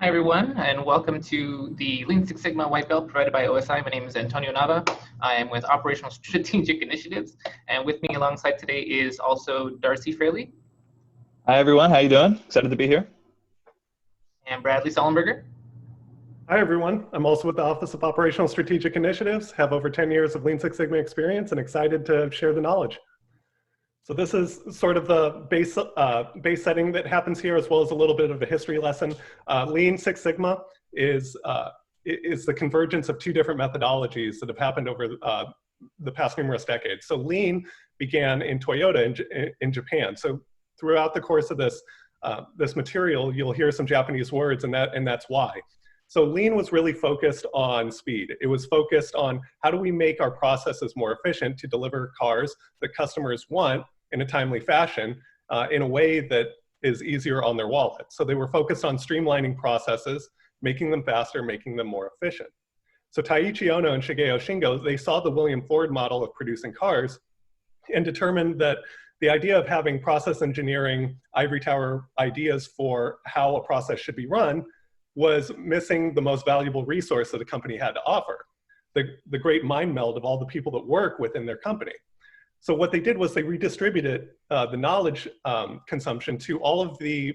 Hi, everyone, and welcome to the Lean Six Sigma White Belt provided by OSI. My name is Antonio Nava. I am with Operational Strategic Initiatives, and with me alongside today is also Darcy Fraley. Hi, everyone. How you doing? Excited to be here. And Bradley Sullenberger. Hi, everyone. I'm also with the Office of Operational Strategic Initiatives, have over 10 years of Lean Six Sigma experience, and excited to share the knowledge. So this is sort of the base setting that happens here, as well as a little bit of a history lesson. Lean Six Sigma is the convergence of two different methodologies that have happened over the past numerous decades. So Lean began in Toyota in Japan. So throughout the course of this material, you'll hear some Japanese words, and that's why. So Lean was really focused on speed. It was focused on how do we make our processes more efficient to deliver cars that customers want in a timely fashion in a way that is easier on their wallet. So they were focused on streamlining processes, making them faster, making them more efficient. So Taiichi Ono and Shigeo Shingo, they saw the William Ford model of producing cars and determined that the idea of having process engineering ivory tower ideas for how a process should be run was missing the most valuable resource that a company had to offer, the great mind meld of all the people that work within their company. So what they did was they redistributed the knowledge consumption to all of the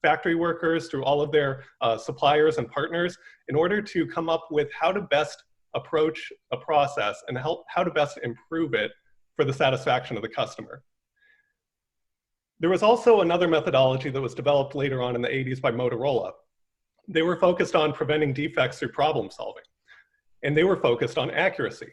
factory workers, through all of their suppliers and partners, in order to come up with how to best approach a process and how to best improve it for the satisfaction of the customer. There was also another methodology that was developed later on in the 80s by Motorola. They were focused on preventing defects through problem solving, and they were focused on accuracy.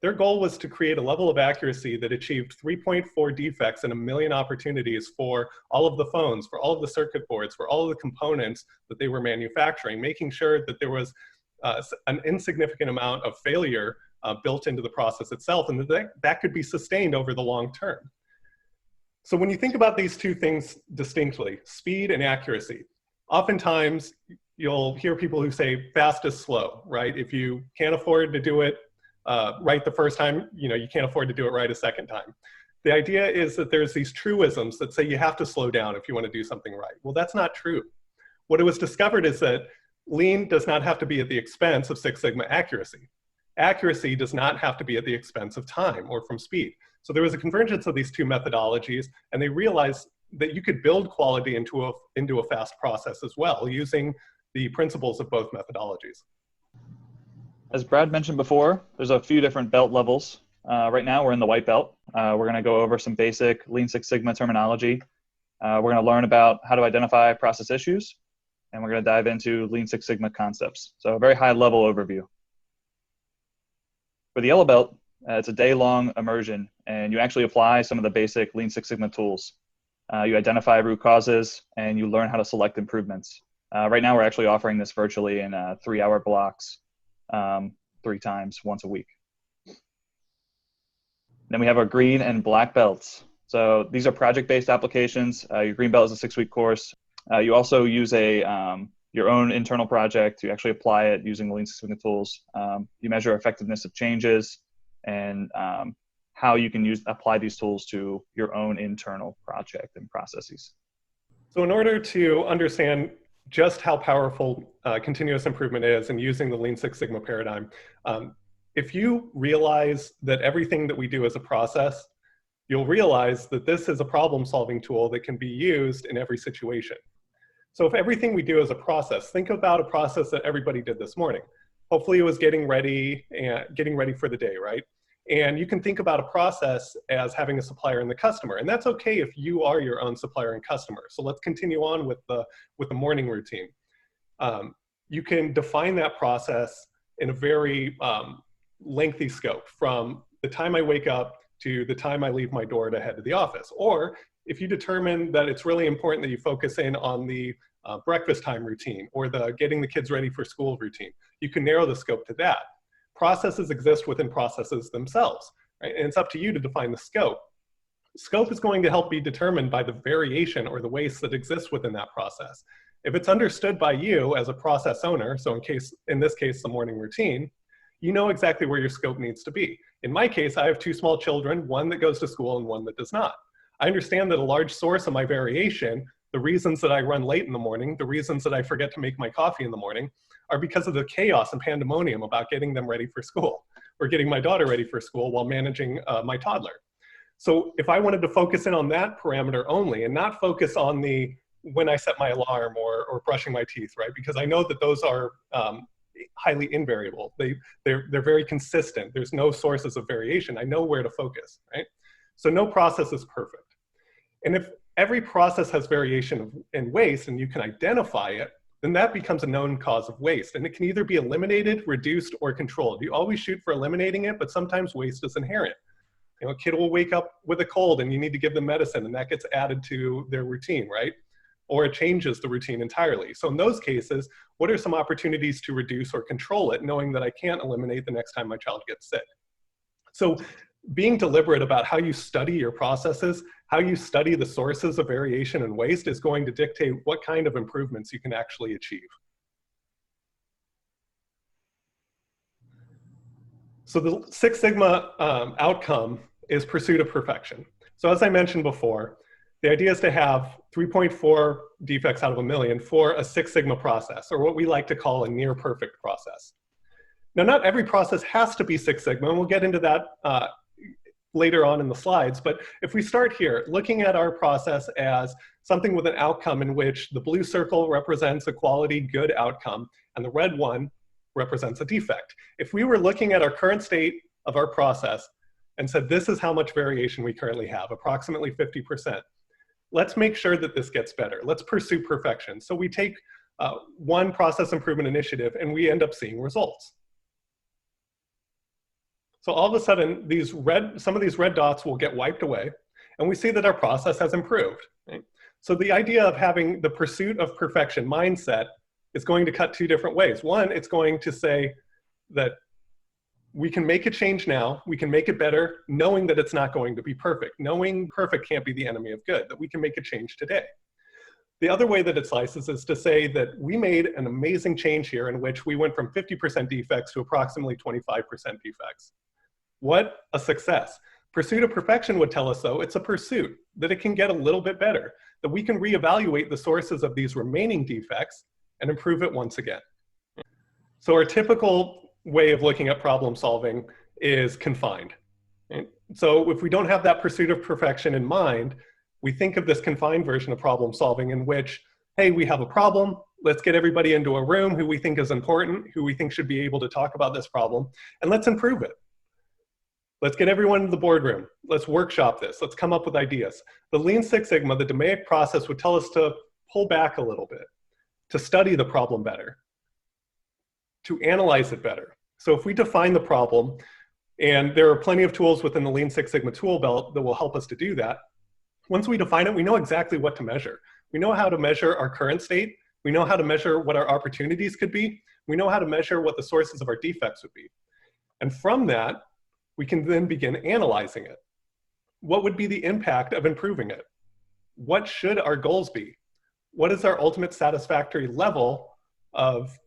Their goal was to create a level of accuracy that achieved 3.4 defects in a million opportunities for all of the phones, for all of the circuit boards, for all of the components that they were manufacturing, making sure that there was an insignificant amount of failure built into the process itself, and that could be sustained over the long term. So when you think about these two things distinctly, speed and accuracy, oftentimes you'll hear people who say fast is slow, right? If you can't afford to do it right the first time, you can't afford to do it right a second time. The idea is that there's these truisms that say you have to slow down if you want to do something right. Well, that's not true. What it was discovered is that Lean does not have to be at the expense of Six Sigma accuracy. Accuracy does not have to be at the expense of time or from speed. So there was a convergence of these two methodologies, and they realized that you could build quality into a fast process as well, using the principles of both methodologies. As Brad mentioned before, there's a few different belt levels. Right now, we're in the white belt. We're going to go over some basic Lean Six Sigma terminology. We're going to learn about how to identify process issues, and we're going to dive into Lean Six Sigma concepts. So a very high-level overview. For the yellow belt, it's a day-long immersion, and you actually apply some of the basic Lean Six Sigma tools. You identify root causes, and you learn how to select improvements. Right now, we're actually offering this virtually in 3-hour blocks, 3 times, once a week. Then we have our green and black belts. So these are project-based applications. Your green belt is a 6-week course. You also use your own internal project to actually apply it using the Lean Six Sigma tools. You measure effectiveness of changes and how you can apply these tools to your own internal project and processes. So in order to understand just how powerful continuous improvement is and using the Lean Six Sigma paradigm, if you realize that everything that we do is a process, you'll realize that this is a problem-solving tool that can be used in every situation. So if everything we do is a process, think about a process that everybody did this morning. Hopefully it was getting ready for the day, right? And you can think about a process as having a supplier and the customer, and that's okay if you are your own supplier and customer. So let's continue on with the morning routine. You can define that process in a very lengthy scope, from the time I wake up to the time I leave my door to head to the office. Or if you determine that it's really important that you focus in on the breakfast time routine or the getting the kids ready for school routine, you can narrow the scope to that. Processes exist within processes themselves, right? And it's up to you to define the scope. Scope is going to help be determined by the variation or the waste that exists within that process. If it's understood by you as a process owner, so in this case, the morning routine, you know exactly where your scope needs to be. In my case, I have 2 small children, one that goes to school and one that does not. I understand that a large source of my variation The reasons that I run late in the morning, the reasons that I forget to make my coffee in the morning are because of the chaos and pandemonium about getting them ready for school or getting my daughter ready for school while managing my toddler. So if I wanted to focus in on that parameter only and not focus on the when I set my alarm or brushing my teeth, right? Because I know that those are highly invariable. They're very consistent. There's no sources of variation. I know where to focus, right? So no process is perfect. And if every process has variation in waste and you can identify it, then that becomes a known cause of waste. And it can either be eliminated, reduced, or controlled. You always shoot for eliminating it, but sometimes waste is inherent. You know, a kid will wake up with a cold and you need to give them medicine and that gets added to their routine, right? Or it changes the routine entirely. So in those cases, what are some opportunities to reduce or control it, knowing that I can't eliminate the next time my child gets sick? So being deliberate about how you study your processes, how you study the sources of variation and waste is going to dictate what kind of improvements you can actually achieve. So the Six Sigma outcome is pursuit of perfection. So as I mentioned before, the idea is to have 3.4 defects out of a million for a Six Sigma process, or what we like to call a near perfect process. Now, not every process has to be Six Sigma, and we'll get into that later on in the slides, but if we start here, looking at our process as something with an outcome in which the blue circle represents a quality good outcome, and the red one represents a defect. If we were looking at our current state of our process and said, this is how much variation we currently have, approximately 50%. Let's make sure that this gets better. Let's pursue perfection. So we take one process improvement initiative and we end up seeing results. So all of a sudden, some of these red dots will get wiped away and we see that our process has improved. Right? So the idea of having the pursuit of perfection mindset is going to cut two different ways. One, it's going to say that we can make a change now, we can make it better, knowing that it's not going to be perfect. Knowing perfect can't be the enemy of good, that we can make a change today. The other way that it slices is to say that we made an amazing change here in which we went from 50% defects to approximately 25% defects. What a success. Pursuit of perfection would tell us, though, it's a pursuit, that it can get a little bit better, that we can reevaluate the sources of these remaining defects and improve it once again. So our typical way of looking at problem solving is confined. Right? So if we don't have that pursuit of perfection in mind, we think of this confined version of problem solving in which, hey, we have a problem, let's get everybody into a room who we think is important, who we think should be able to talk about this problem, and let's improve it. Let's get everyone into the boardroom. Let's workshop this. Let's come up with ideas. The Lean Six Sigma, the DOWNTIME process would tell us to pull back a little bit, to study the problem better, to analyze it better. So if we define the problem, and there are plenty of tools within the Lean Six Sigma tool belt that will help us to do that, once we define it, we know exactly what to measure. We know how to measure our current state. We know how to measure what our opportunities could be. We know how to measure what the sources of our defects would be. And from that, we can then begin analyzing it. What would be the impact of improving it? What should our goals be? What is our ultimate satisfactory level of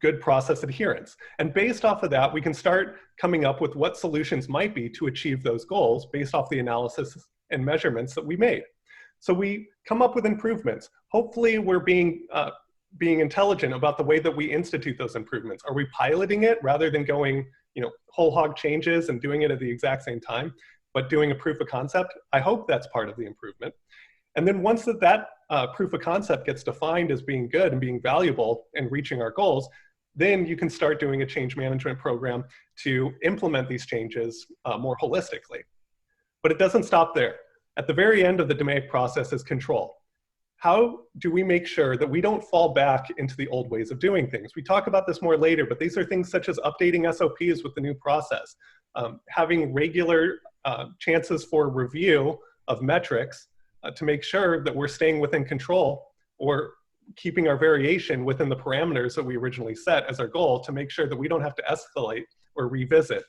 good process adherence? And based off of that, we can start coming up with what solutions might be to achieve those goals based off the analysis and measurements that we made. So we come up with improvements. Hopefully we're being intelligent about the way that we institute those improvements. Are we piloting it rather than going, whole hog changes and doing it at the exact same time, but doing a proof of concept? I hope that's part of the improvement. And then once that proof of concept gets defined as being good and being valuable and reaching our goals, then you can start doing a change management program to implement these changes more holistically. But it doesn't stop there. At the very end of the DOWNTIME process is control. How do we make sure that we don't fall back into the old ways of doing things? We talk about this more later, but these are things such as updating SOPs with the new process, having regular chances for review of metrics to make sure that we're staying within control or keeping our variation within the parameters that we originally set as our goal to make sure that we don't have to escalate or revisit.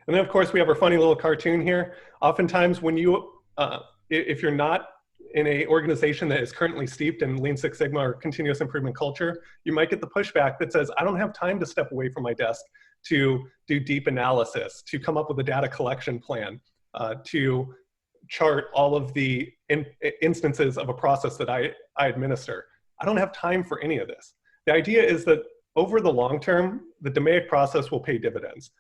And then of course we have our funny little cartoon here. Oftentimes when you, if you're not in an organization that is currently steeped in Lean Six Sigma or continuous improvement culture, you might get the pushback that says, I don't have time to step away from my desk to do deep analysis, to come up with a data collection plan, to chart all of the instances of a process that I administer. I don't have time for any of this. The idea is that over the long term, the DOWNTIME process will pay dividends.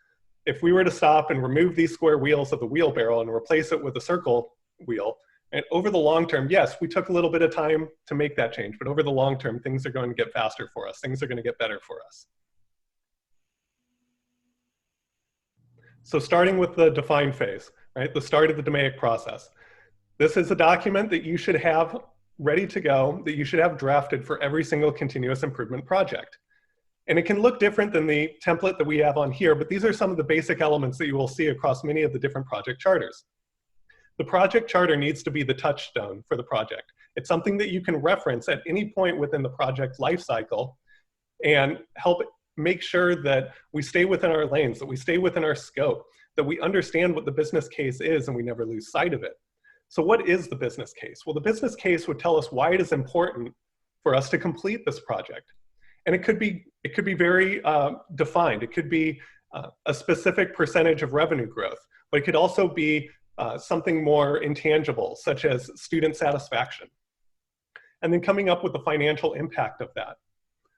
If we were to stop and remove these square wheels of the wheelbarrow and replace it with a circle wheel, and over the long term, yes, we took a little bit of time to make that change, but over the long term, things are going to get faster for us. Things are going to get better for us. So starting with the define phase, right? The start of the DOWNTIME process. This is a document that you should have ready to go, that you should have drafted for every single continuous improvement project. And it can look different than the template that we have on here, but these are some of the basic elements that you will see across many of the different project charters. The project charter needs to be the touchstone for the project. It's something that you can reference at any point within the project lifecycle and help make sure that we stay within our lanes, that we stay within our scope, that we understand what the business case is and we never lose sight of it. So what is the business case? Well, the business case would tell us why it is important for us to complete this project. And it could be very defined. It could be a specific percentage of revenue growth, but it could also be something more intangible, such as student satisfaction. And then coming up with the financial impact of that.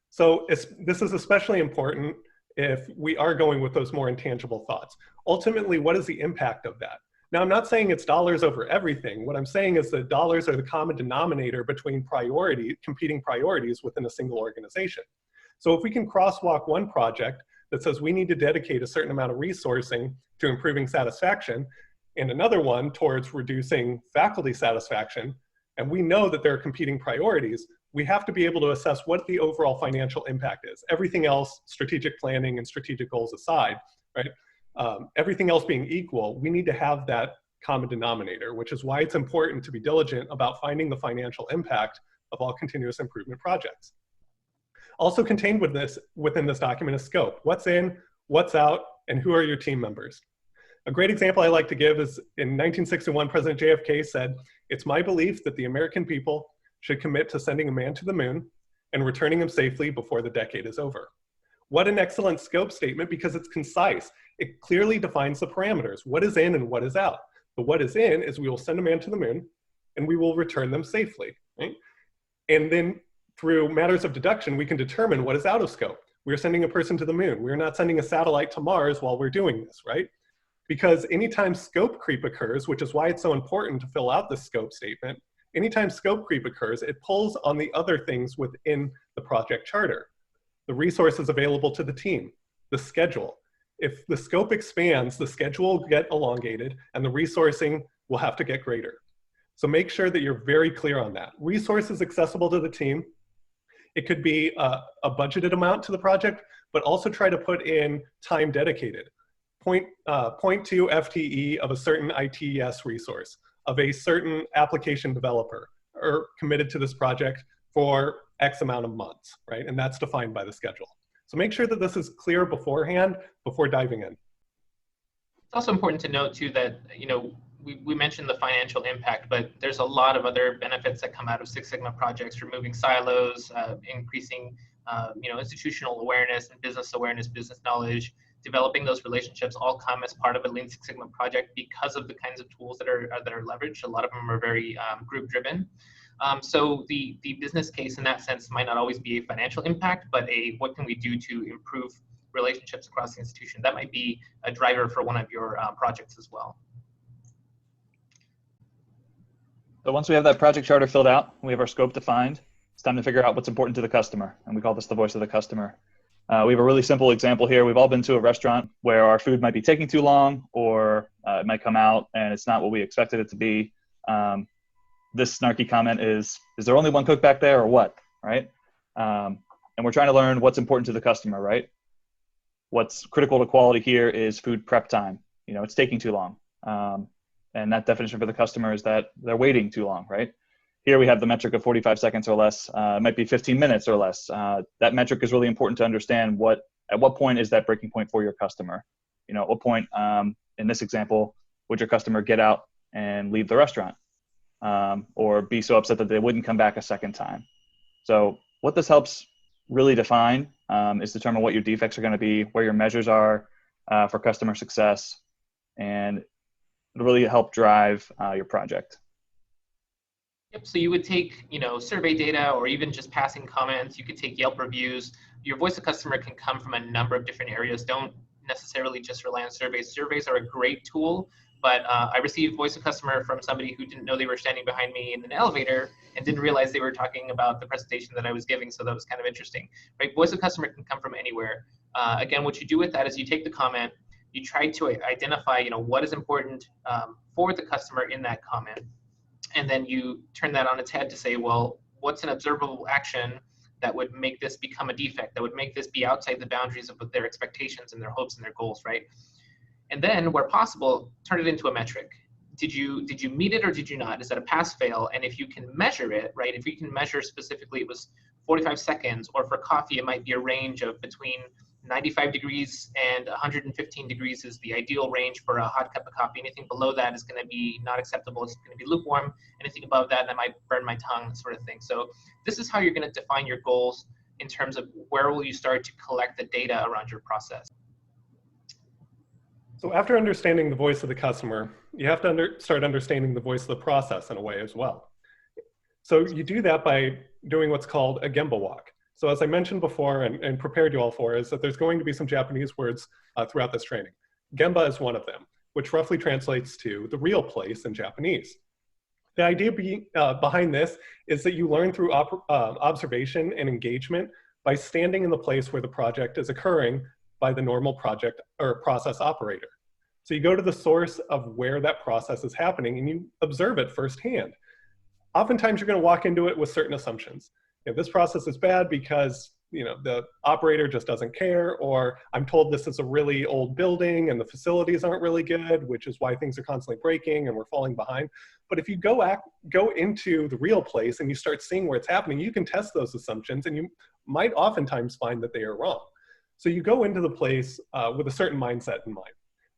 So this is especially important if we are going with those more intangible thoughts. Ultimately, what is the impact of that? Now, I'm not saying it's dollars over everything. What I'm saying is that dollars are the common denominator between competing priorities within a single organization. So if we can crosswalk one project that says we need to dedicate a certain amount of resourcing to improving satisfaction, and another one towards reducing faculty satisfaction, and we know that there are competing priorities, we have to be able to assess what the overall financial impact is. Everything else, strategic planning and strategic goals aside, right? Everything else being equal, we need to have that common denominator, which is why it's important to be diligent about finding the financial impact of all continuous improvement projects. Also contained within this document is scope. What's in, what's out, and who are your team members? A great example I like to give is in 1961, President JFK said, "It's my belief that the American people should commit to sending a man to the moon and returning him safely before the decade is over." What an excellent scope statement, because it's concise. It clearly defines the parameters, what is in and what is out. The what is in is we will send a man to the moon and we will return them safely, right? And then through matters of deduction, we can determine what is out of scope. We're sending a person to the moon. We're not sending a satellite to Mars while we're doing this, right? Because anytime scope creep occurs, which is why it's so important to fill out the scope statement, anytime scope creep occurs, it pulls on the other things within the project charter. The resources available to the team, the schedule. If the scope expands, the schedule will get elongated and the resourcing will have to get greater. So make sure that you're very clear on that. Resources accessible to the team. It could be a budgeted amount to the project, but also try to put in time dedicated. 0.2 FTE of a certain ITES resource, of a certain application developer, or committed to this project for X amount of months, right? And that's defined by the schedule. So make sure that this is clear beforehand before diving in. It's also important to note too that, we mentioned the financial impact, but there's a lot of other benefits that come out of Six Sigma projects, removing silos, increasing, institutional awareness and business awareness, business knowledge, developing those relationships all come as part of a Lean Six Sigma project because of the kinds of tools that are leveraged. A lot of them are very group driven. So the business case in that sense might not always be a financial impact, but what can we do to improve relationships across the institution? That might be a driver for one of your projects as well. So once we have that project charter filled out, we have our scope defined, it's time to figure out what's important to the customer. And we call this the voice of the customer. We have a really simple example here. We've all been to a restaurant where our food might be taking too long, or it might come out and it's not what we expected it to be. This snarky comment is there only one cook back there or what, right? And we're trying to learn what's important to the customer, right? What's critical to quality here is food prep time. It's taking too long. And that definition for the customer is that they're waiting too long, right? Here we have the metric of 45 seconds or less. It might be 15 minutes or less. That metric is really important to understand at what point is that breaking point for your customer? At what point, in this example, would your customer get out and leave the restaurant? Or be so upset that they wouldn't come back a second time? So what this helps really define is determine what your defects are going to be, where your measures are for customer success. And it'll really help drive your project. Yep, so you would take, survey data or even just passing comments. You could take Yelp reviews. Your voice of customer can come from a number of different areas. Don't necessarily just rely on surveys. Surveys are a great tool, but I received voice of customer from somebody who didn't know they were standing behind me in an elevator and didn't realize they were talking about the presentation that I was giving, so that was kind of interesting, right? Voice of customer can come from anywhere. Again, what you do with that is you take the comment, you try to identify, what is important for the customer in that comment, and then you turn that on its head to say, well, what's an observable action that would make this become a defect, that would make this be outside the boundaries of their expectations and their hopes and their goals, right? And then, where possible, turn it into a metric. Did you meet it or did you not? Is that a pass-fail? And if you can measure it, right, if you can measure specifically it was 45 seconds, or for coffee, it might be a range of between 95 degrees and 115 degrees is the ideal range for a hot cup of coffee. Anything below that is going to be not acceptable. It's going to be lukewarm. Anything above that, that might burn my tongue, sort of thing. So this is how you're going to define your goals in terms of where will you start to collect the data around your process. So after understanding the voice of the customer, you have to start understanding the voice of the process in a way as well. So you do that by doing what's called a Gemba Walk. So as I mentioned before and prepared you all for, is that there's going to be some Japanese words throughout this training. Gemba is one of them, which roughly translates to the real place in Japanese. The idea behind this is that you learn through observation and engagement by standing in the place where the project is occurring by the normal project or process operator. So you go to the source of where that process is happening and you observe it firsthand. Oftentimes you're going to walk into it with certain assumptions. This process is bad because the operator just doesn't care, or I'm told this is a really old building and the facilities aren't really good, which is why things are constantly breaking and we're falling behind. But if you go into the real place and you start seeing where it's happening, you can test those assumptions and you might oftentimes find that they are wrong. So you go into the place with a certain mindset in mind.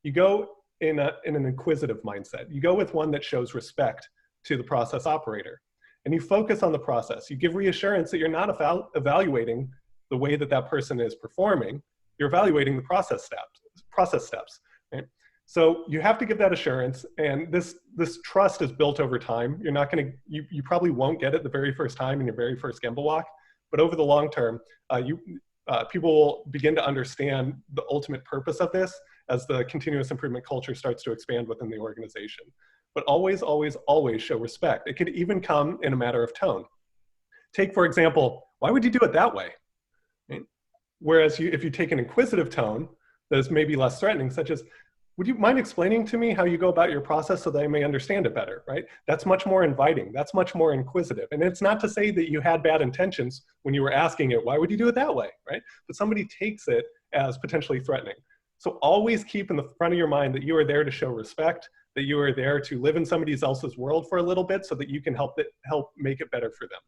You go in an inquisitive mindset. You go with one that shows respect to the process operator. And you focus on the process. You give reassurance that you're not evaluating the way that that person is performing. You're evaluating the process steps. Right? So you have to give that assurance, and this trust is built over time. You're not going to, you probably won't get it the very first time in your very first Gemba Walk, but over the long term, people will begin to understand the ultimate purpose of this as the continuous improvement culture starts to expand within the organization. But always, always, always show respect. It could even come in a matter of tone. Take, for example, why would you do it that way? Right? Whereas if you take an inquisitive tone that is maybe less threatening, such as, would you mind explaining to me how you go about your process so that I may understand it better, right? That's much more inviting. That's much more inquisitive. And it's not to say that you had bad intentions when you were asking it, why would you do it that way, right? But somebody takes it as potentially threatening. So always keep in the front of your mind that you are there to show respect, that you are there to live in somebody else's world for a little bit so that you can help make it better for them.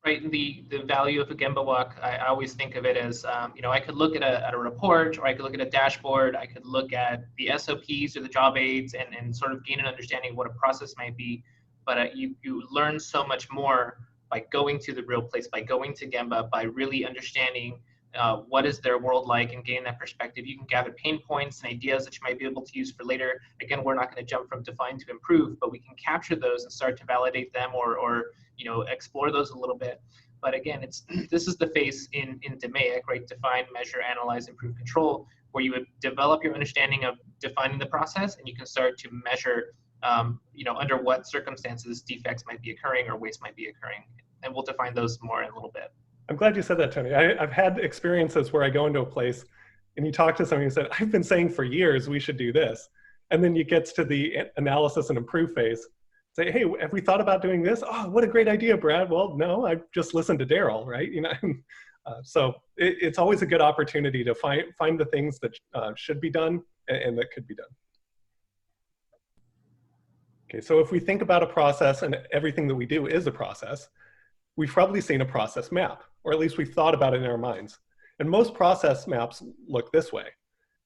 Right, the value of a Gemba Walk, I always think of it as, I could look at a report, or I could look at a dashboard, I could look at the SOPs or the job aids and sort of gain an understanding of what a process might be. But you learn so much more by going to the real place, by going to Gemba, by really understanding what is their world like and gain that perspective. You can gather pain points and ideas that you might be able to use for later. Again, we're not going to jump from define to improve, but we can capture those and start to validate them or explore those a little bit. But again, this is the phase in DMAIC, right? Define, measure, analyze, improve, control, where you would develop your understanding of defining the process, and you can start to measure, under what circumstances defects might be occurring or waste might be occurring. And we'll define those more in a little bit. I'm glad you said that, Tony. I've had experiences where I go into a place and you talk to somebody who said, I've been saying for years we should do this. And then you get to the analysis and improve phase. Say, hey, have we thought about doing this? Oh, what a great idea, Brad. Well, no, I've just listened to Daryl, right? So it's always a good opportunity to find the things that should be done and that could be done. Okay, so if we think about a process and everything that we do is a process, we've probably seen a process map, or at least we've thought about it in our minds. And most process maps look this way.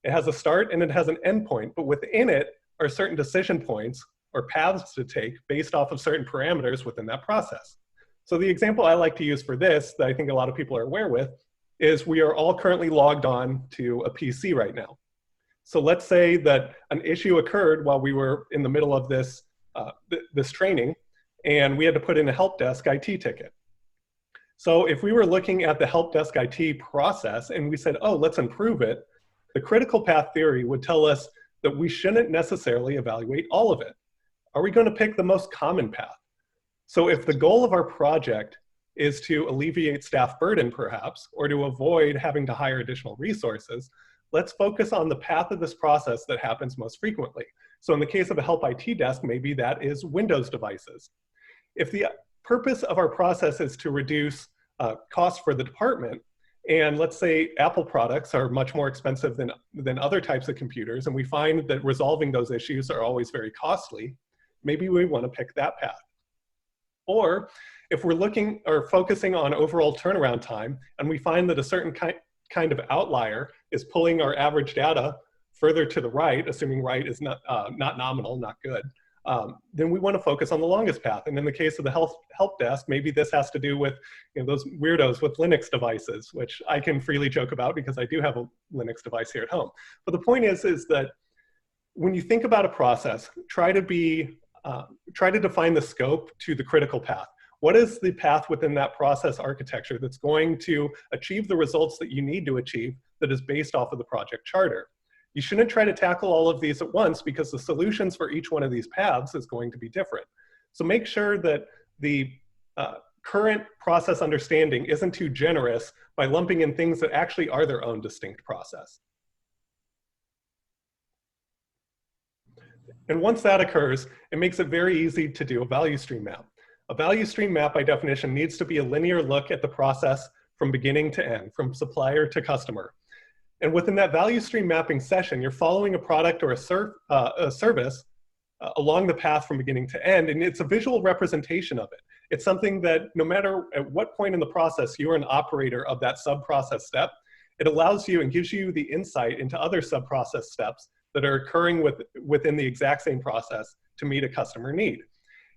It has a start and it has an end point, but within it are certain decision points or paths to take based off of certain parameters within that process. So the example I like to use for this, that I think a lot of people are aware with, is we are all currently logged on to a PC right now. So let's say that an issue occurred while we were in the middle of this, this training, and we had to put in a help desk IT ticket. So if we were looking at the help desk IT process and we said, oh, let's improve it, the critical path theory would tell us that we shouldn't necessarily evaluate all of it. Are we going to pick the most common path? So if the goal of our project is to alleviate staff burden, perhaps, or to avoid having to hire additional resources, let's focus on the path of this process that happens most frequently. So in the case of a help IT desk, maybe that is Windows devices. If the purpose of our process is to reduce costs for the department, and let's say Apple products are much more expensive than other types of computers, and we find that resolving those issues are always very costly, maybe we want to pick that path. Or if we're looking or focusing on overall turnaround time, and we find that a certain kind of outlier is pulling our average data further to the right, assuming right is not nominal, not good, then we want to focus on the longest path. And in the case of the help desk, maybe this has to do with those weirdos with Linux devices, which I can freely joke about because I do have a Linux device here at home. But the point is that when you think about a process, try to define the scope to the critical path. What is the path within that process architecture that's going to achieve the results that you need to achieve that is based off of the project charter? You shouldn't try to tackle all of these at once because the solutions for each one of these paths is going to be different. So make sure that the current process understanding isn't too generous by lumping in things that actually are their own distinct process. And once that occurs, it makes it very easy to do a value stream map. A value stream map, by definition, needs to be a linear look at the process from beginning to end, from supplier to customer. And within that value stream mapping session, you're following a product or a service along the path from beginning to end, and it's a visual representation of it. It's something that no matter at what point in the process you're an operator of that sub-process step, it allows you and gives you the insight into other sub-process steps that are occurring within the exact same process to meet a customer need.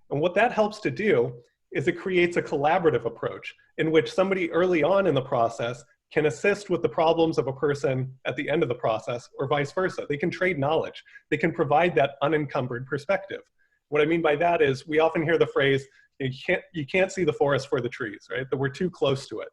And what that helps to do is it creates a collaborative approach in which somebody early on in the process can assist with the problems of a person at the end of the process, or vice versa. They can trade knowledge. They can provide that unencumbered perspective. What I mean by that is we often hear the phrase, you can't see the forest for the trees, right? That we're too close to it.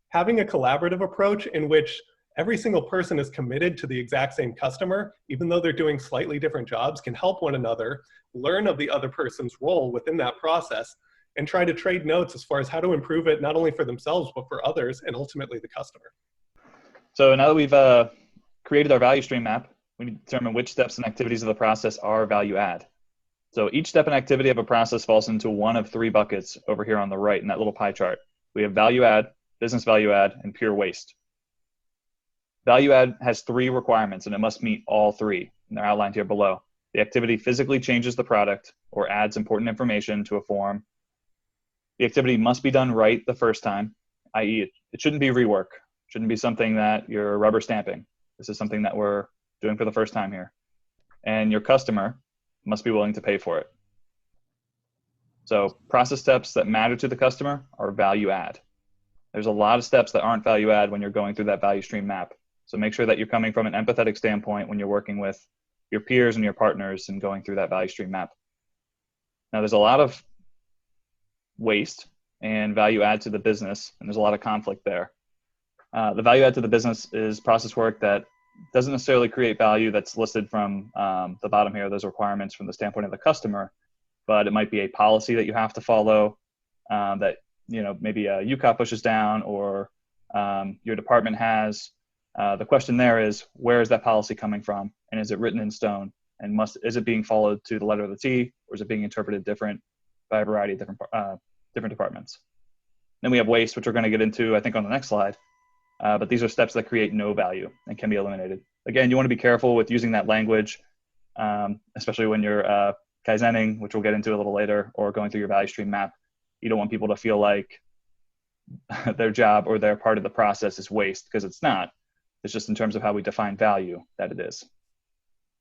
Having a collaborative approach in which every single person is committed to the exact same customer, even though they're doing slightly different jobs, can help one another learn of the other person's role within that process and try to trade notes as far as how to improve it, not only for themselves, but for others and ultimately the customer. So now that we've created our value stream map, we need to determine which steps and activities of the process are value add. So each step and activity of a process falls into one of three buckets over here on the right in that little pie chart. We have value add, business value add, and pure waste. Value add has three requirements, and it must meet all three, and they're outlined here below. The activity physically changes the product or adds important information to a form. The activity must be done right the first time, i.e. it shouldn't be rework. It shouldn't be something that you're rubber stamping. This is something that we're doing for the first time here. And your customer must be willing to pay for it. So process steps that matter to the customer are value add. There's a lot of steps that aren't value add when you're going through that value stream map. So make sure that you're coming from an empathetic standpoint when you're working with your peers and your partners and going through that value stream map. Now there's a lot of waste and value add to the business, and there's a lot of conflict there. The value add to the business is process work that doesn't necessarily create value that's listed from the bottom here, those requirements from the standpoint of the customer, but it might be a policy that you have to follow that maybe a UCOP pushes down or your department has. The question there is, where is that policy coming from, and is it written in stone, and is it being followed to the letter of the T, or is it being interpreted different by a variety of different departments? Then we have waste, which we're going to get into, I think, on the next slide. But these are steps that create no value and can be eliminated. Again, you want to be careful with using that language, especially when you're Kaizening, which we'll get into a little later, or going through your value stream map. You don't want people to feel like their job or their part of the process is waste, because it's not. It's just in terms of how we define value that it is.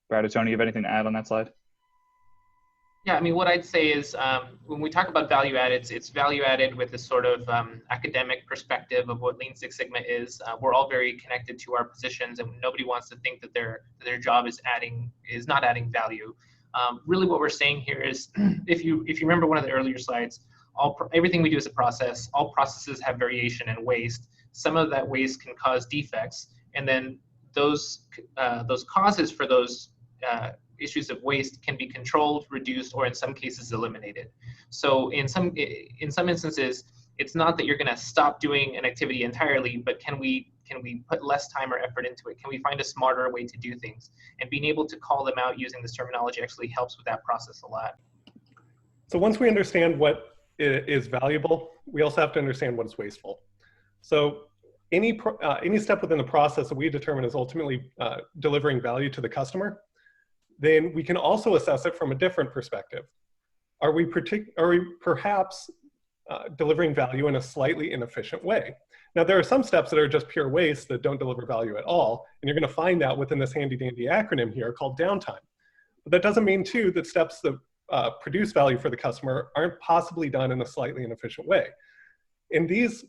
Brad or Tony, you have anything to add on that slide? Yeah, I mean, what I'd say is when we talk about value add, it's value added with this sort of academic perspective of what Lean Six Sigma is. We're all very connected to our positions, and nobody wants to think that their job is not adding value. Really, what we're saying here is, if you remember one of the earlier slides, everything we do is a process. All processes have variation and waste. Some of that waste can cause defects, and then those causes for those issues of waste can be controlled, reduced, or in some cases eliminated. So in some instances, it's not that you're going to stop doing an activity entirely, but can we put less time or effort into it? Can we find a smarter way to do things? And being able to call them out using this terminology actually helps with that process a lot. So once we understand what is valuable, we also have to understand what is wasteful. So any step within the process that we determine is ultimately delivering value to the customer, then we can also assess it from a different perspective. Are we perhaps delivering value in a slightly inefficient way? Now, there are some steps that are just pure waste that don't deliver value at all, and you're going to find that within this handy-dandy acronym here called downtime. But that doesn't mean, too, that steps that produce value for the customer aren't possibly done in a slightly inefficient way. In these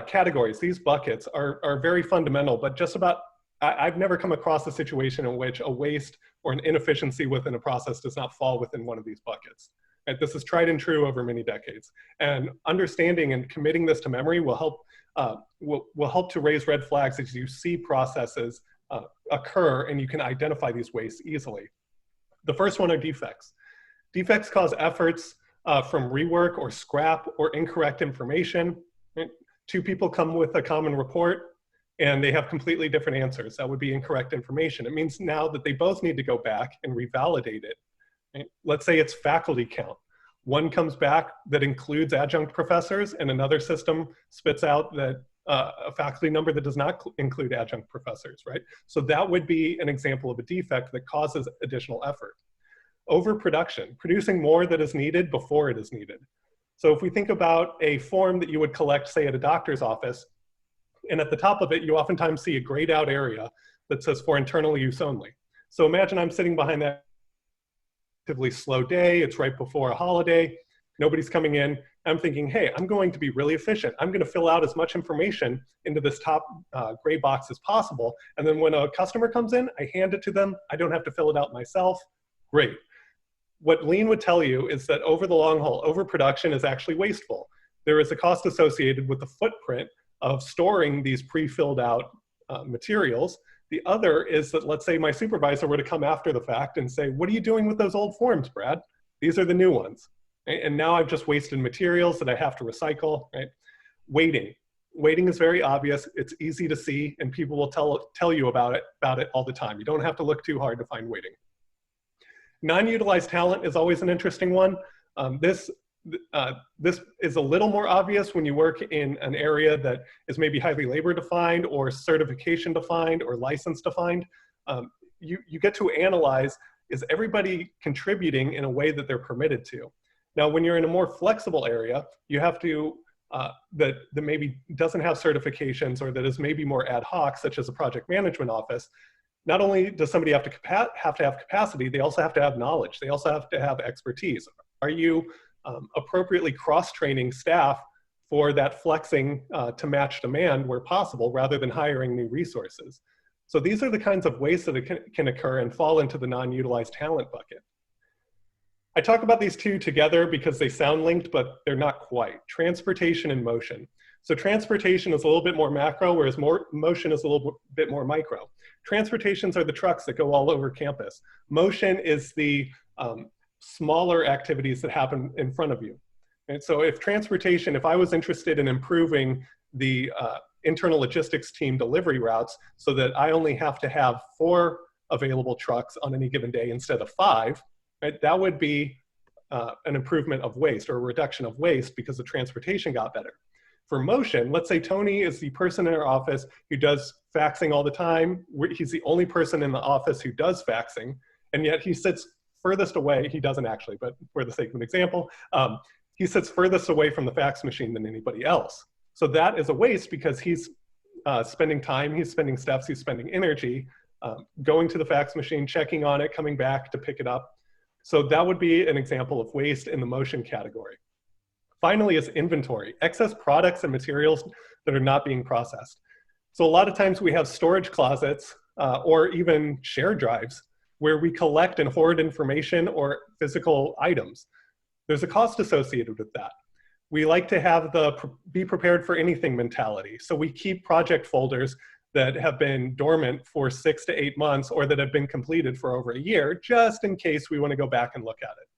categories, these buckets are very fundamental, but just about I've never come across a situation in which a waste or an inefficiency within a process does not fall within one of these buckets. Right? This is tried and true over many decades. And understanding and committing this to memory will help to raise red flags as you see processes occur and you can identify these wastes easily. The first one are defects. Defects cause efforts from rework or scrap or incorrect information. Right? Two people come with a common report and they have completely different answers. That would be incorrect information. It means now that they both need to go back and revalidate it. Right? Let's say it's faculty count. One comes back that includes adjunct professors and another system spits out that a faculty number that does not include adjunct professors, right? So that would be an example of a defect that causes additional effort. Overproduction, producing more that is needed before it is needed. So if we think about a form that you would collect, say, at a doctor's office, and at the top of it, you oftentimes see a grayed out area that says for internal use only. So imagine I'm sitting behind that relatively slow day. It's right before a holiday. Nobody's coming in. I'm thinking, hey, I'm going to be really efficient. I'm going to fill out as much information into this top gray box as possible. And then when a customer comes in, I hand it to them. I don't have to fill it out myself. Great. What Lean would tell you is that over the long haul, overproduction is actually wasteful. There is a cost associated with the footprint of storing these pre-filled out materials. The other is that, let's say my supervisor were to come after the fact and say, what are you doing with those old forms, Brad? These are the new ones. Right? And now I've just wasted materials that I have to recycle, right? Waiting. Waiting is very obvious. It's easy to see, and people will tell you about it all the time. You don't have to look too hard to find waiting. Non-utilized talent is always an interesting one. This is a little more obvious when you work in an area that is maybe highly labor defined or certification defined or license defined. You get to analyze, is everybody contributing in a way that they're permitted to? Now, when you're in a more flexible area, you have to, that maybe doesn't have certifications or that is maybe more ad hoc, such as a project management office. Not only does somebody have to have capacity, they also have to have knowledge. They also have to have expertise. Are you appropriately cross-training staff for that flexing to match demand where possible, rather than hiring new resources? So these are the kinds of ways that can occur and fall into the non-utilized talent bucket. I talk about these two together because they sound linked, but they're not quite. Transportation and motion. So transportation is a little bit more macro, whereas motion is a little bit more micro. Transportations are the trucks that go all over campus. Motion is the smaller activities that happen in front of you. And so if I was interested in improving the internal logistics team delivery routes so that I only have to have 4 available trucks on any given day instead of 5, right, that would be an improvement of waste or a reduction of waste because the transportation got better. For motion, let's say Tony is the person in our office who does faxing all the time. He's the only person in the office who does faxing, and yet he sits furthest away. He doesn't actually, but for the sake of an example, he sits furthest away from the fax machine than anybody else. So that is a waste because he's spending time, he's spending steps, he's spending energy, going to the fax machine, checking on it, coming back to pick it up. So that would be an example of waste in the motion category. Finally is inventory, excess products and materials that are not being processed. So a lot of times we have storage closets or even shared drives where we collect and hoard information or physical items. There's a cost associated with that. We like to have the be prepared for anything mentality. So we keep project folders that have been dormant for 6 to 8 months or that have been completed for over a year, just in case we want to go back and look at it.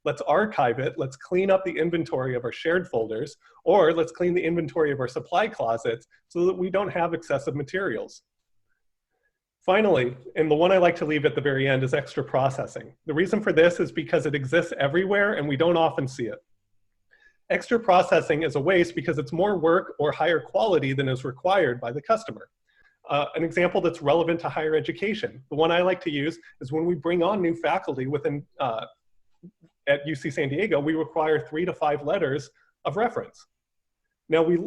Let's archive it. Let's clean up the inventory of our shared folders, or let's clean the inventory of our supply closets so that we don't have excessive materials. Finally, and the one I like to leave at the very end, is extra processing. The reason for this is because it exists everywhere and we don't often see it. Extra processing is a waste because it's more work or higher quality than is required by the customer. An example that's relevant to higher education, the one I like to use is when we bring on new faculty within at UC San Diego, we require 3 to 5 letters of reference. Now we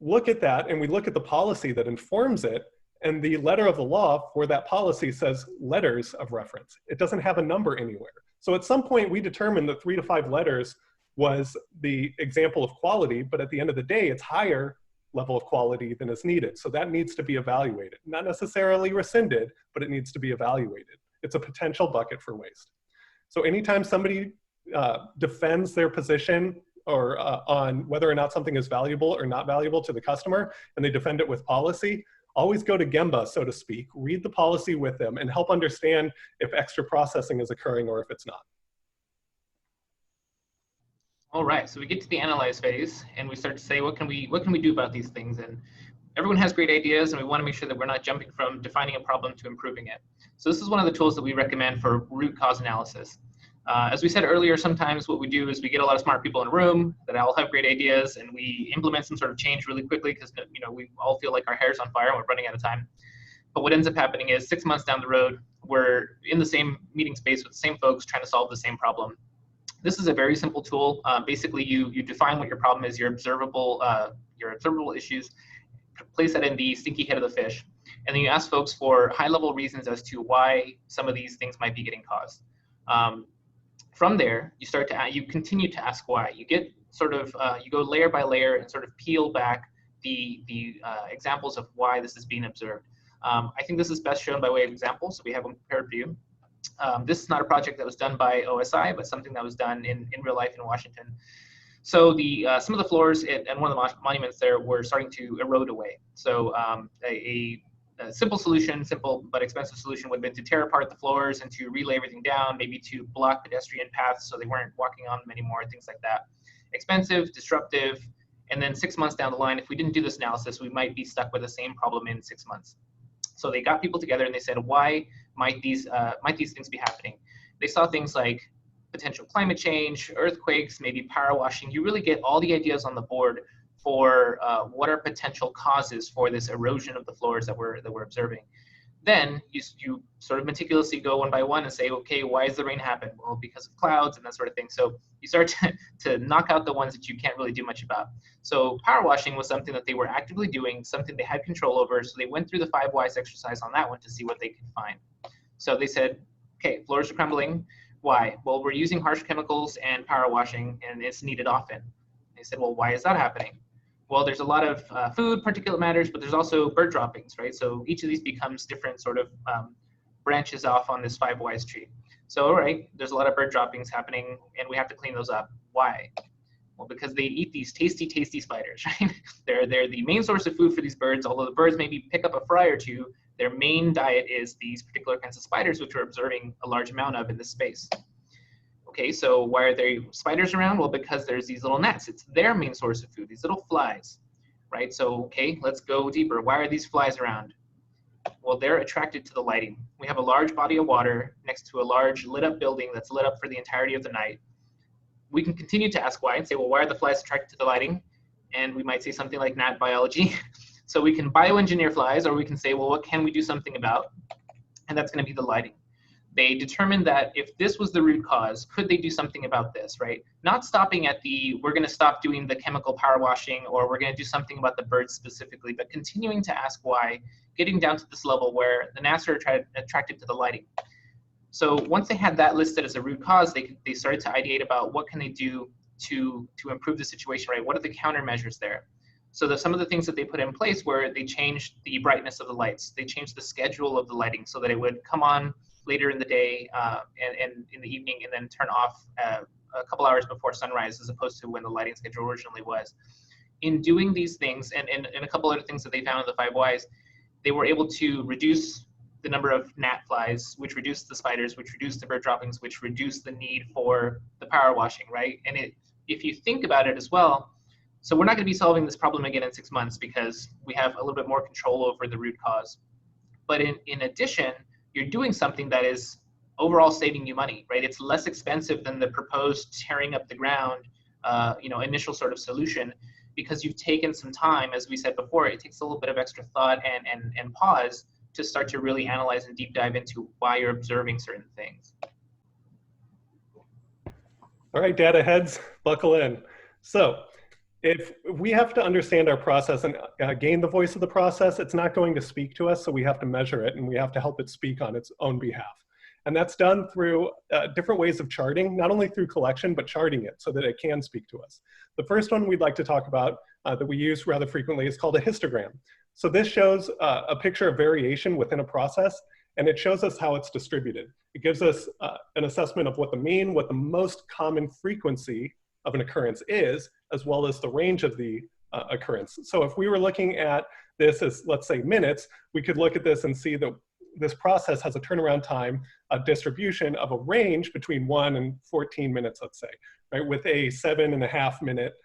look at that and we look at the policy that informs it, and the letter of the law for that policy says letters of reference. It doesn't have a number anywhere. So at some point we determined that 3 to 5 letters was the example of quality, but at the end of the day, it's higher level of quality than is needed. So that needs to be evaluated. Not necessarily rescinded, but it needs to be evaluated. It's a potential bucket for waste. So anytime somebody defends their position or on whether or not something is valuable or not valuable to the customer, and they defend it with policy, always go to Gemba, so to speak, read the policy with them and help understand if extra processing is occurring or if it's not. All right, so we get to the analyze phase and we start to say, what can we do about these things? And everyone has great ideas and we want to make sure that we're not jumping from defining a problem to improving it. So this is one of the tools that we recommend for root cause analysis. As we said earlier, sometimes what we do is we get a lot of smart people in a room that all have great ideas and we implement some sort of change really quickly because we all feel like our hair's on fire and we're running out of time. But what ends up happening is 6 months down the road, we're in the same meeting space with the same folks trying to solve the same problem. This is a very simple tool. Basically, you define what your problem is, your observable issues, place that in the stinky head of the fish, and then you ask folks for high-level reasons as to why some of these things might be getting caused. From there, you continue to ask why. You get you go layer by layer and sort of peel back the examples of why this is being observed. I think this is best shown by way of example, so we have one prepared for you. This is not a project that was done by OSI, but something that was done in real life in Washington. So some of the floors and one of the monuments there were starting to erode away. So a simple but expensive solution would have been to tear apart the floors and to relay everything down, maybe to block pedestrian paths so they weren't walking on them anymore, things like that. Expensive, disruptive, and then 6 months down the line, if we didn't do this analysis, we might be stuck with the same problem in 6 months. So they got people together and they said, why might these things be happening? They saw things like potential climate change, earthquakes, maybe power washing. You really get all the ideas on the board for what are potential causes for this erosion of the floors that we're observing. Then you sort of meticulously go one by one and say, okay, why does the rain happen? Well, because of clouds and that sort of thing. So you start to knock out the ones that you can't really do much about. So power washing was something that they were actively doing, something they had control over. So they went through the 5 whys exercise on that one to see what they could find. So they said, okay, floors are crumbling. Why? Well, we're using harsh chemicals and power washing and it's needed often. They said, well, why is that happening? Well, there's a lot of food, particulate matters, but there's also bird droppings, right? So each of these becomes different sort of branches off on this 5 whys tree. So, all right, there's a lot of bird droppings happening and we have to clean those up. Why? Well, because they eat these tasty, tasty spiders, right? They're the main source of food for these birds, although the birds maybe pick up a fry or two, their main diet is these particular kinds of spiders, which we're observing a large amount of in this space. Okay, so why are there spiders around? Well, because there's these little gnats. It's their main source of food, these little flies, right? So, okay, let's go deeper. Why are these flies around? Well, they're attracted to the lighting. We have a large body of water next to a large lit up building that's lit up for the entirety of the night. We can continue to ask why and say, well, why are the flies attracted to the lighting? And we might say something like gnat biology. So we can bioengineer flies, or we can say, well, what can we do something about? And that's going to be the lighting. They determined that if this was the root cause, could they do something about this, right? Not stopping at we're going to stop doing the chemical power washing, or we're going to do something about the birds specifically, but continuing to ask why, getting down to this level where the gnats are attracted to the lighting. So once they had that listed as a root cause, they started to ideate about what can they do to improve the situation, right? What are the countermeasures there? So some of the things that they put in place were they changed the brightness of the lights. They changed the schedule of the lighting so that it would come on later in the day and in the evening, and then turn off a couple hours before sunrise, as opposed to when the lighting schedule originally was. In doing these things, and a couple other things that they found in the 5 whys, they were able to reduce the number of gnat flies, which reduced the spiders, which reduced the bird droppings, which reduced the need for the power washing, right? And if you think about it as well, so we're not going to be solving this problem again in 6 months because we have a little bit more control over the root cause. But in addition, you're doing something that is overall saving you money, right? It's less expensive than the proposed tearing up the ground, initial sort of solution, because you've taken some time. As we said before, it takes a little bit of extra thought and pause to start to really analyze and deep dive into why you're observing certain things. All right, data heads, buckle in. So if we have to understand our process and gain the voice of the process, it's not going to speak to us, so we have to measure it and we have to help it speak on its own behalf. And that's done through different ways of charting, not only through collection, but charting it so that it can speak to us. The first one we'd like to talk about that we use rather frequently is called a histogram. So this shows a picture of variation within a process, and it shows us how it's distributed. It gives us an assessment of what the mean, what the most common frequency of an occurrence is, as well as the range of the occurrence. So if we were looking at this as, let's say, minutes, we could look at this and see that this process has a turnaround time, a distribution of a range between 1 and 14 minutes, let's say, right, with a 7.5 minute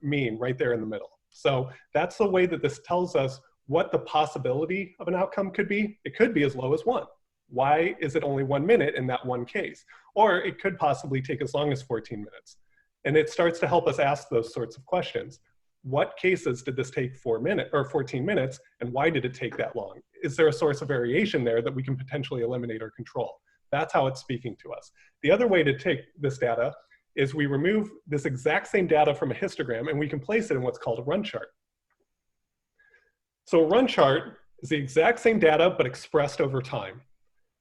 mean right there in the middle. So that's the way that this tells us what the possibility of an outcome could be. It could be as low as 1. Why is it only 1 minute in that one case? Or it could possibly take as long as 14 minutes. And it starts to help us ask those sorts of questions. What cases did this take 14 minutes, and why did it take that long? Is there a source of variation there that we can potentially eliminate or control? That's how it's speaking to us. The other way to take this data is we remove this exact same data from a histogram and we can place it in what's called a run chart. So a run chart is the exact same data but expressed over time.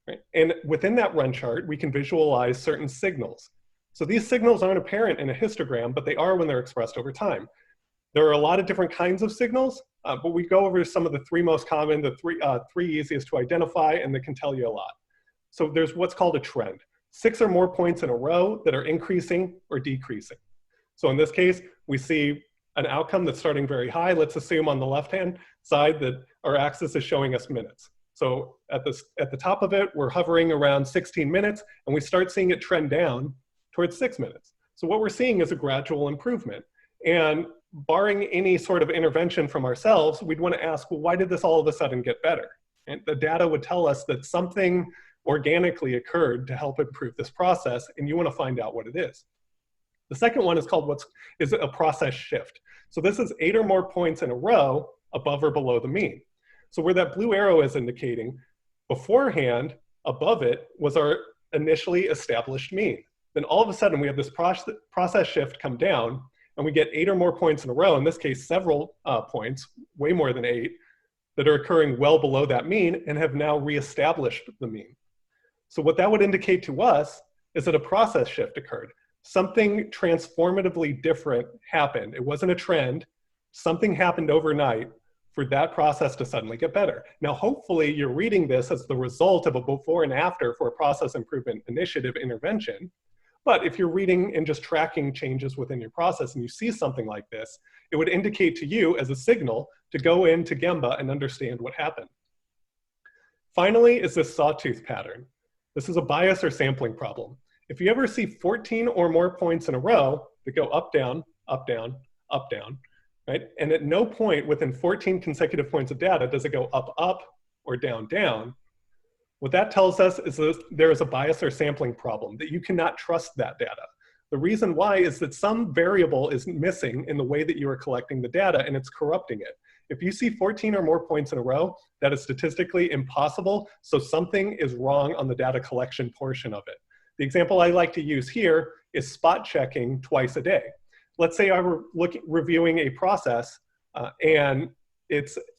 Right? And within that run chart, we can visualize certain signals. So these signals aren't apparent in a histogram, but they are when they're expressed over time. There are a lot of different kinds of signals, but we go over some of the 3 most common, the three easiest to identify, and that can tell you a lot. So there's what's called a trend. 6 or more points in a row that are increasing or decreasing. So in this case, we see an outcome that's starting very high. Let's assume on the left-hand side that our axis is showing us minutes. So at the top of it, we're hovering around 16 minutes, and we start seeing it trend down towards 6 minutes. So what we're seeing is a gradual improvement. And barring any sort of intervention from ourselves, we'd want to ask, well, why did this all of a sudden get better? And the data would tell us that something organically occurred to help improve this process, and you want to find out what it is. The second one is called is a process shift. So this is 8 or more points in a row above or below the mean. So where that blue arrow is indicating, beforehand, above it was our initially established mean. Then all of a sudden we have this process shift come down, and we get 8 or more points in a row, in this case several points, way more than 8, that are occurring well below that mean and have now reestablished the mean. So what that would indicate to us is that a process shift occurred. Something transformatively different happened. It wasn't a trend. Something happened overnight for that process to suddenly get better. Now, hopefully you're reading this as the result of a before and after for a process improvement initiative intervention. But if you're reading and just tracking changes within your process and you see something like this, it would indicate to you as a signal to go into Gemba and understand what happened. Finally is this sawtooth pattern. This is a bias or sampling problem. If you ever see 14 or more points in a row that go up, down, up, down, up, down, right? And at no point within 14 consecutive points of data does it go up, up, or down, down. What that tells us is that there is a bias or sampling problem, that you cannot trust that data. The reason why is that some variable is missing in the way that you are collecting the data, and it's corrupting it. If you see 14 or more points in a row, that is statistically impossible, so something is wrong on the data collection portion of it. The example I like to use here is spot checking twice a day. Let's say I were reviewing a process and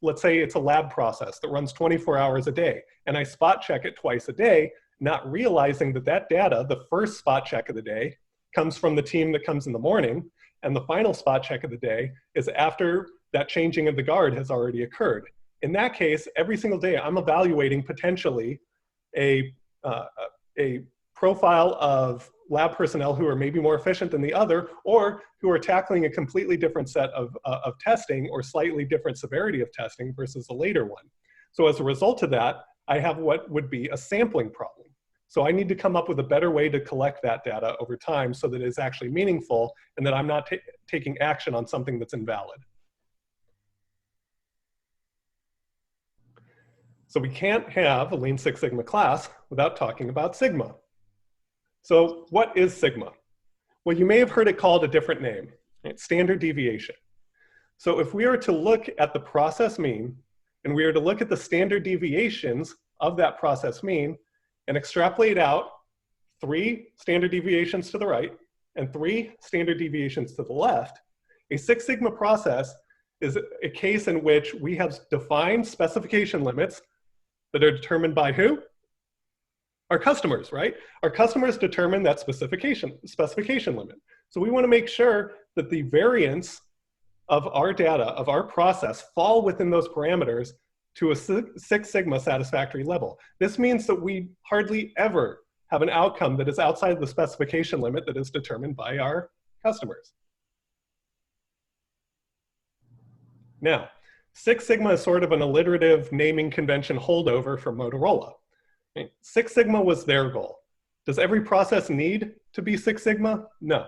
let's say it's a lab process that runs 24 hours a day, and I spot check it twice a day. not realizing that that data, the first spot check of the day, comes from the team that comes in the morning, and the final spot check of the day is after that changing of the guard has already occurred. In that case, every single day I'm evaluating potentially a profile of lab personnel who are maybe more efficient than the other, or who are tackling a completely different set of testing or slightly different severity of testing versus a later one. So as a result of that, I have what would be a sampling problem. So I need to come up with a better way to collect that data over time so that it's actually meaningful and that I'm not taking action on something that's invalid. So we can't have a Lean Six Sigma class without talking about Sigma. So what is Sigma? Well, you may have heard it called a different name, right? Standard deviation. So if we are to look at the process mean, and we are to look at the standard deviations of that process mean, and extrapolate out 3 standard deviations to the right and 3 standard deviations to the left, a Six Sigma process is a case in which we have defined specification limits that are determined by who? Our customers, right? Our customers determine that specification limit. So we want to make sure that the variance of our data, of our process, fall within those parameters to a Six Sigma satisfactory level. This means that we hardly ever have an outcome that is outside the specification limit that is determined by our customers. Now, Six Sigma is sort of an alliterative naming convention holdover from Motorola. Right? Six Sigma was their goal. Does every process need to be Six Sigma? No.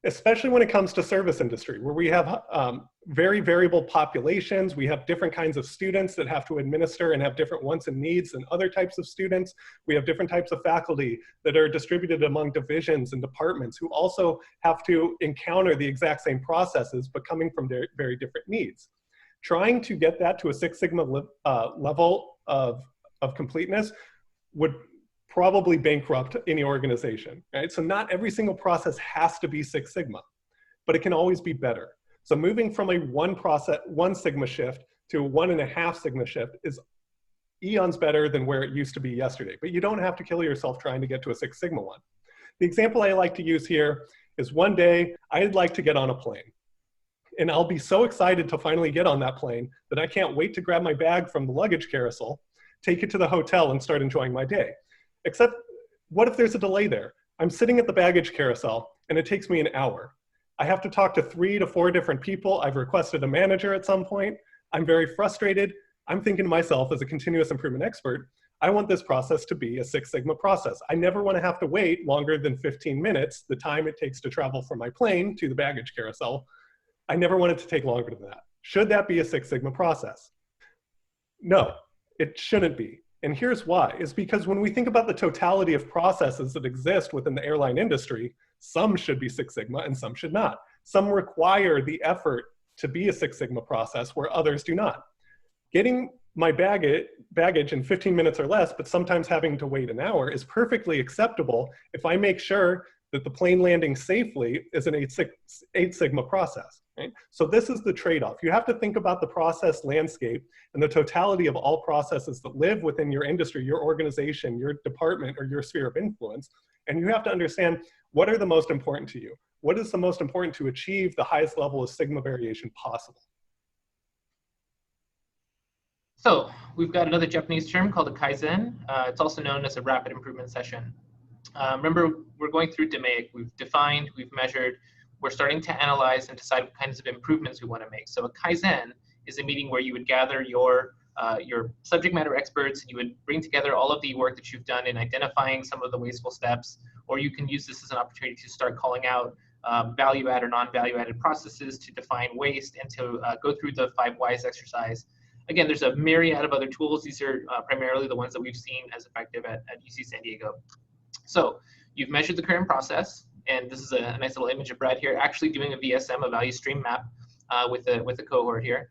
Especially when it comes to service industry, where we have very variable populations, we have different kinds of students that have to administer and have different wants and needs than other types of students. We have different types of faculty that are distributed among divisions and departments who also have to encounter the exact same processes, but coming from very different needs. Trying to get that to a Six Sigma level of completeness would probably bankrupt any organization, right? So not every single process has to be Six Sigma, but it can always be better. So moving from a 1 Sigma shift to a 1.5 Sigma shift is eons better than where it used to be yesterday, but you don't have to kill yourself trying to get to a Six Sigma one. The example I like to use here is one day I'd like to get on a plane. And I'll be so excited to finally get on that plane that I can't wait to grab my bag from the luggage carousel, take it to the hotel, and start enjoying my day. Except, what if there's a delay there? I'm sitting at the baggage carousel, and it takes me an hour. I have to talk to 3 to 4 different people. I've requested a manager at some point. I'm very frustrated. I'm thinking to myself, as a continuous improvement expert, I want this process to be a Six Sigma process. I never want to have to wait longer than 15 minutes, the time it takes to travel from my plane to the baggage carousel. I never want it to take longer than that. Should that be a Six Sigma process? No, it shouldn't be. And here's why, is because when we think about the totality of processes that exist within the airline industry, some should be Six Sigma and some should not. Some require the effort to be a Six Sigma process where others do not. Getting my baggage in 15 minutes or less, but sometimes having to wait an hour, is perfectly acceptable if I make sure that the plane landing safely is an 8 Sigma process. Right? So this is the trade-off. You have to think about the process landscape and the totality of all processes that live within your industry, your organization, your department, or your sphere of influence. And you have to understand, what are the most important to you? What is the most important to achieve the highest level of Sigma variation possible? So we've got another Japanese term called a Kaizen. It's also known as a rapid improvement session. Remember, we're going through DMAIC. We've defined, we've measured, we're starting to analyze and decide what kinds of improvements we want to make. So a Kaizen is a meeting where you would gather your subject matter experts, and you would bring together all of the work that you've done in identifying some of the wasteful steps, or you can use this as an opportunity to start calling out value-add or non-value-added processes to define waste and to go through the 5 whys exercise. Again, there's a myriad of other tools. These are primarily the ones that we've seen as effective at UC San Diego. So you've measured the current process, and this is a nice little image of Brad here, actually doing a VSM, a value stream map with a cohort here.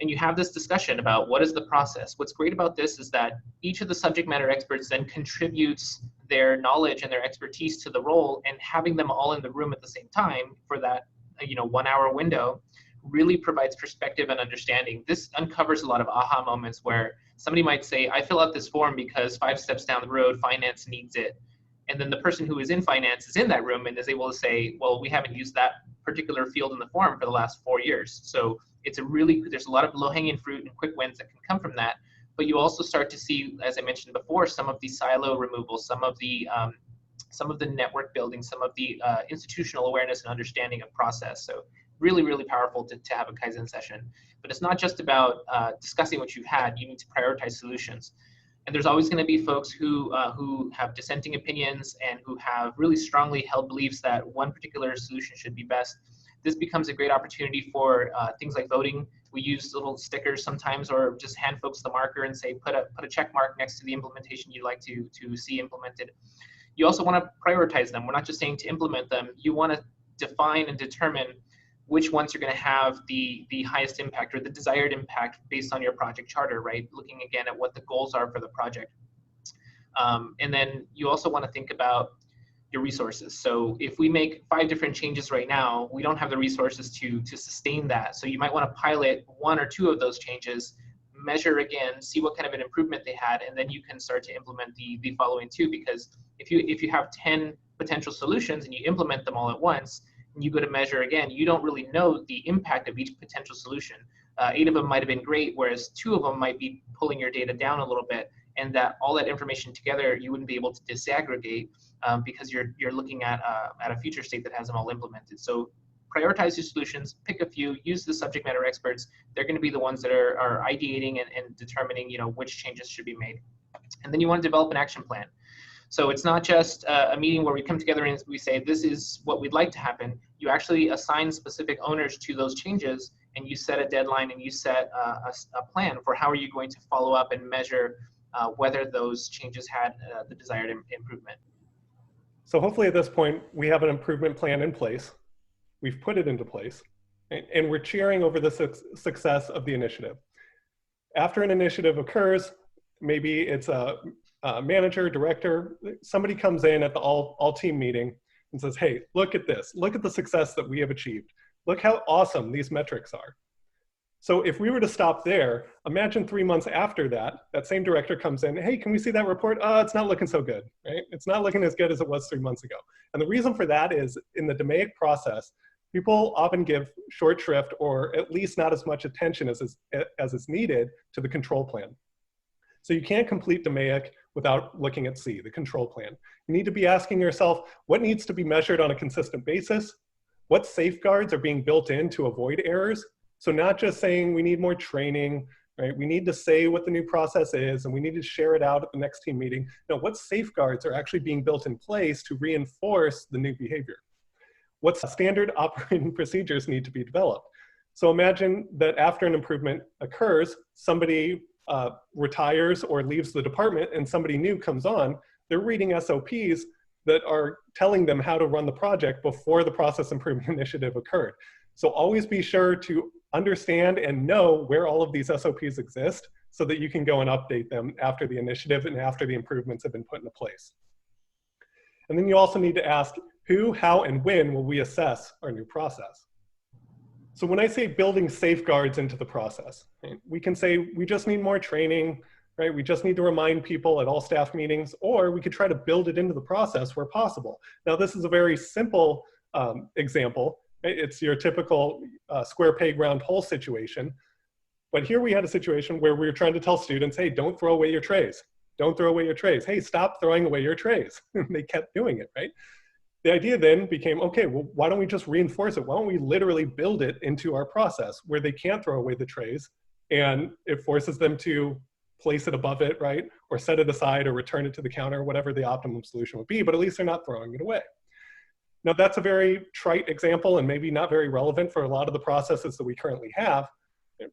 And you have this discussion about what is the process. What's great about this is that each of the subject matter experts then contributes their knowledge and their expertise to the role, and having them all in the room at the same time for that 1 hour window really provides perspective and understanding. This uncovers a lot of aha moments where somebody might say, I fill out this form because 5 steps down the road, finance needs it. And then the person who is in finance is in that room and is able to say, well, we haven't used that particular field in the form for the last 4 years. So it's there's a lot of low-hanging fruit and quick wins that can come from that. But you also start to see, as I mentioned before, some of the silo removal, some of the network building, some of the institutional awareness and understanding of process. So really, really powerful to have a Kaizen session. But it's not just about discussing what you've had. You need to prioritize solutions. And there's always going to be folks who have dissenting opinions and who have really strongly held beliefs that one particular solution should be best. This becomes a great opportunity for things like voting. We use little stickers sometimes, or just hand folks the marker and say, put a check mark next to the implementation you'd like to see implemented. You also want to prioritize them. We're not just saying to implement them. You want to define and determine which ones are going to have the highest impact or the desired impact based on your project charter, right? Looking again at what the goals are for the project. And then you also want to think about your resources. So if we make 5 different changes right now, we don't have the resources to sustain that. So you might want to pilot 1 or 2 of those changes, measure again, see what kind of an improvement they had, and then you can start to implement the following 2. Because if you have 10 potential solutions and you implement them all at once, and you go to measure again, you don't really know the impact of each potential solution. 8 of them might have been great, whereas 2 of them might be pulling your data down a little bit, and that all that information together you wouldn't be able to disaggregate because you're looking at a future state that has them all implemented. So prioritize your solutions, pick a few, use the subject matter experts. They're going to be the ones that are ideating and determining, which changes should be made. And then you want to develop an action plan. So it's not just a meeting where we come together and we say, this is what we'd like to happen. You actually assign specific owners to those changes, and you set a deadline and you set a plan for how are you going to follow up and measure whether those changes had the desired improvement. So hopefully at this point, we have an improvement plan in place. We've put it into place, and we're cheering over the success of the initiative. After an initiative occurs, maybe it's a manager, director, somebody comes in at the all team meeting and says, hey, look at this. Look at the success that we have achieved. Look how awesome these metrics are. So if we were to stop there, imagine 3 months after that, that same director comes in, hey, can we see that report? It's not looking so good, right? It's not looking as good as it was 3 months ago. And the reason for that is in the DMAIC process, people often give short shrift or at least not as much attention as is needed to the control plan. So you can't complete DMAIC without looking at C, the control plan. You need to be asking yourself, what needs to be measured on a consistent basis? What safeguards are being built in to avoid errors? So not just saying we need more training, right? We need to say what the new process is and we need to share it out at the next team meeting. No, what safeguards are actually being built in place to reinforce the new behavior? What standard operating procedures need to be developed? So imagine that after an improvement occurs, somebody retires or leaves the department and somebody new comes on, they're reading SOPs that are telling them how to run the project before the process improvement initiative occurred. So always be sure to understand and know where all of these SOPs exist so that you can go and update them after the initiative and after the improvements have been put into place. And then you also need to ask who, how, and when will we assess our new process? So when I say building safeguards into the process, right, we can say we just need more training, right? We just need to remind people at all staff meetings, or we could try to build it into the process where possible. Now this is a very simple example. Right? It's your typical square peg round hole situation. But here we had a situation where we were trying to tell students, hey, don't throw away your trays. Don't throw away your trays. Hey, stop throwing away your trays. They kept doing it, right? The idea then became, okay, well, why don't we just reinforce it? Why don't we literally build it into our process where they can't throw away the trays and it forces them to place it above it, right? Or set it aside or return it to the counter, whatever the optimum solution would be, but at least they're not throwing it away. Now that's a very trite example and maybe not very relevant for a lot of the processes that we currently have.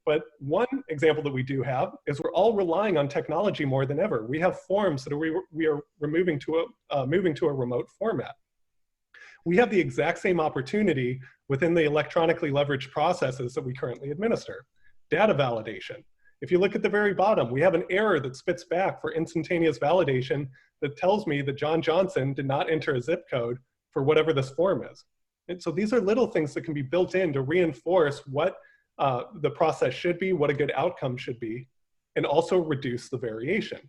But one example that we do have is we're all relying on technology more than ever. We have forms that we are moving to a remote format. We have the exact same opportunity within the electronically leveraged processes that we currently administer. Data validation. If you look at the very bottom, we have an error that spits back for instantaneous validation that tells me that John Johnson did not enter a zip code for whatever this form is. And so these are little things that can be built in to reinforce what the process should be, what a good outcome should be, and also reduce the variation.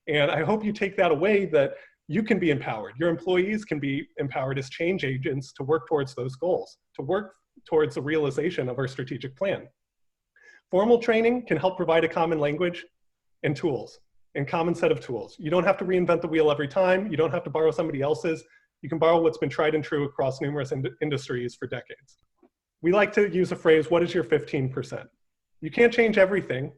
And I hope you take that away, that you can be empowered. Your employees can be empowered as change agents to work towards those goals, to work towards the realization of our strategic plan. Formal training can help provide a common language and tools, and common set of tools. You don't have to reinvent the wheel every time. You don't have to borrow somebody else's. You can borrow what's been tried and true across numerous industries for decades. We like to use a phrase, what is your 15%? You can't change everything.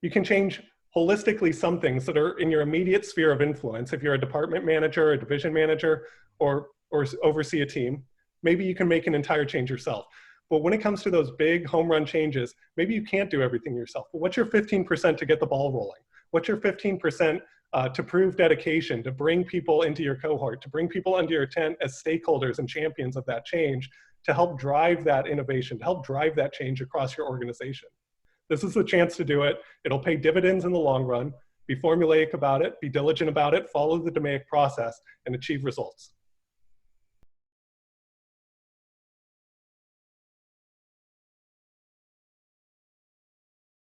You can change holistically some things that are in your immediate sphere of influence. If you're a department manager, a division manager, or oversee a team, maybe you can make an entire change yourself. But when it comes to those big home run changes, maybe you can't do everything yourself. But what's your 15% to get the ball rolling? What's your 15% to prove dedication, to bring people into your cohort, to bring people under your tent as stakeholders and champions of that change, to help drive that innovation, to help drive that change across your organization? This is the chance to do it. It'll pay dividends in the long run. Be formulaic about it, be diligent about it, follow the DOWNTIME process, and achieve results.